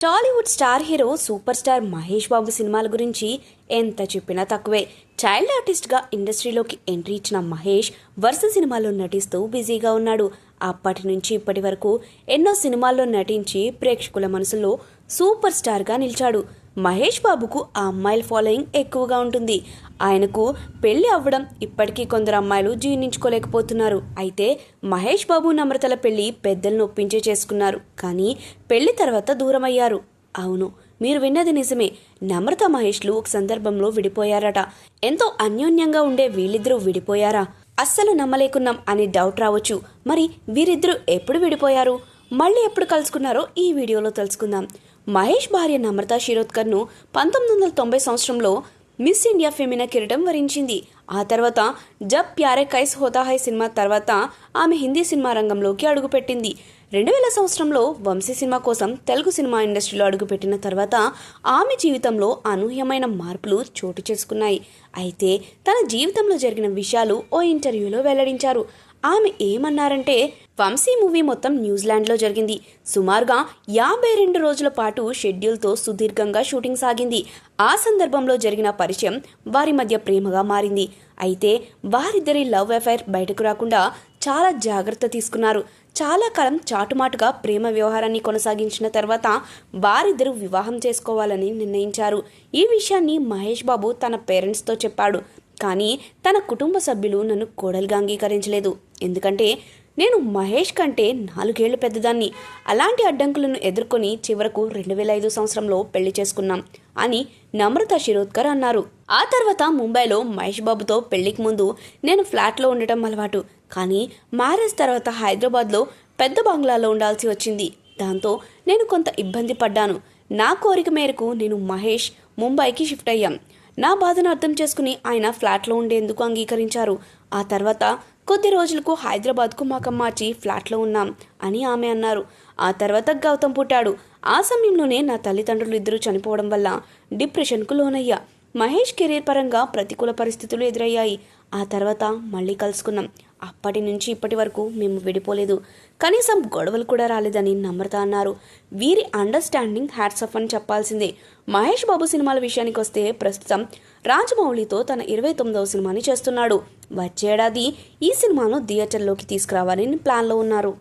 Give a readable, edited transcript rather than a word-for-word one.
Tollywood star hero super star Mahesh Babu సినిమాల గురించి ఎంత చెప్పినా తక్కువే. చైల్డ్ ఆర్టిస్ట్గా ఇండస్ట్రీలోకి ఎంట్రీ ఇచ్చిన మహేష్ వరుస సినిమాల్లో నటిస్తూ బిజీగా ఉన్నాడు. అప్పటి నుంచి ఇప్పటి వరకు ఎన్నో సినిమాల్లో నటించి ప్రేక్షకుల మనసులో సూపర్ స్టార్గా నిలిచాడు. మహేష్ బాబుకు ఆ అమ్మాయిల ఫాలోయింగ్ ఎక్కువగా ఉంటుంది. ఆయనకు పెళ్లి అవ్వడం ఇప్పటికీ కొందరు అమ్మాయిలు జీర్ణించుకోలేకపోతున్నారు. అయితే మహేష్ బాబు నమ్రతల పెళ్లి పెద్దలను ఒప్పించే చేసుకున్నారు. కానీ పెళ్లి తర్వాత దూరమయ్యారు. అవును, మీరు విన్నది నిజమే. నమ్రత మహేష్లు ఒక సందర్భంలో విడిపోయారట. ఎంతో అన్యోన్యంగా ఉండే వీళ్ళిద్దరూ విడిపోయారా? అస్సలు నమ్మలేకున్నాం అని డౌట్ రావచ్చు. మరి వీరిద్దరూ ఎప్పుడు విడిపోయారు, మళ్ళీ ఎప్పుడు కలుసుకున్నారో ఈ వీడియోలో తెలుసుకుందాం. మహేష్ భార్య నమ్రత శిరోద్కర్ను 1990 సంవత్సరంలో మిస్ ఇండియా ఫెమినా కిరీటం వరించింది. ఆ తర్వాత జబ్ ప్యారే కైస్ హోతా హై సినిమా తర్వాత ఆమె హిందీ సినిమా రంగంలోకి అడుగుపెట్టింది. 2000 సంవత్సరంలో వంశీ సినిమా కోసం తెలుగు సినిమా ఇండస్ట్రీలో అడుగుపెట్టిన తర్వాత ఆమె జీవితంలో అనూహ్యమైన మార్పులు చోటు చేసుకున్నాయి. అయితే తన జీవితంలో జరిగిన విషయాలు ఓ ఇంటర్వ్యూలో వెల్లడించారు. ఆమె ఏమన్నారంటే, వంశీ మూవీ మొత్తం న్యూజిలాండ్లో జరిగింది. సుమారుగా 52 రోజుల పాటు షెడ్యూల్తో సుదీర్ఘంగా షూటింగ్ సాగింది. ఆ సందర్భంలో జరిగిన పరిచయం వారి మధ్య ప్రేమగా మారింది. అయితే వారిద్దరి లవ్ అఫైర్ బయటకు రాకుండా చాలా జాగ్రత్త తీసుకున్నారు. చాలా కాలం చాటుమాటుగా ప్రేమ వ్యవహారాన్ని కొనసాగించిన తర్వాత వారిద్దరూ వివాహం చేసుకోవాలని నిర్ణయించారు. ఈ విషయాన్ని మహేష్ బాబు తన పేరెంట్స్తో చెప్పాడు. కానీ తన కుటుంబ సభ్యులు నన్ను కోడలుగా అంగీకరించలేదు. ఎందుకంటే నేను మహేష్ కంటే 4 ఏళ్లు పెద్దదాన్ని. అలాంటి అడ్డంకులను ఎదుర్కొని చివరకు 2005 సంవత్సరంలో పెళ్లి చేసుకున్నాం అని నమ్రత శిరోద్కర్ అన్నారు. ఆ తర్వాత ముంబైలో మహేష్ బాబుతో పెళ్లికి ముందు నేను ఫ్లాట్లో ఉండటం అలవాటు. కానీ మ్యారేజ్ తర్వాత హైదరాబాద్లో పెద్ద బంగ్లాలో ఉండాల్సి వచ్చింది. దాంతో నేను కొంత ఇబ్బంది పడ్డాను. నా కోరిక మేరకు నేను మహేష్ ముంబైకి షిఫ్ట్ అయ్యాం. నా బాధను అర్థం చేసుకుని ఆయన ఫ్లాట్లో ఉండేందుకు అంగీకరించారు. ఆ తర్వాత కొద్ది రోజులకు హైదరాబాద్కు మాకం మార్చి ఫ్లాట్లో ఉన్నాం అని ఆమె అన్నారు. ఆ తర్వాత గౌతమ్ పుట్టాడు. ఆ సమయంలోనే నా తల్లిదండ్రులు ఇద్దరూ చనిపోవడం వల్ల డిప్రెషన్కు లోనయ్యా. మహేష్ కెరీర్ పరంగా ప్రతికూల పరిస్థితులు ఎదురయ్యాయి. ఆ తర్వాత మళ్ళీ కలుసుకున్నాం. అప్పటి నుంచి ఇప్పటి వరకు మేము విడిపోలేదు. కనీసం గొడవలు కూడా రాలేదని నమ్రత అన్నారు. వీరి అండర్స్టాండింగ్ హ్యాట్స్ ఆఫ్ అని చెప్పాల్సిందే. మహేష్ బాబు సినిమాల విషయానికి వస్తే ప్రస్తుతం రాజమౌళితో తన 29వ సినిమాని చేస్తున్నాడు. వచ్చే ఏడాది ఈ సినిమాను థియేటర్లోకి తీసుకురావాలని ప్లాన్లో ఉన్నారు.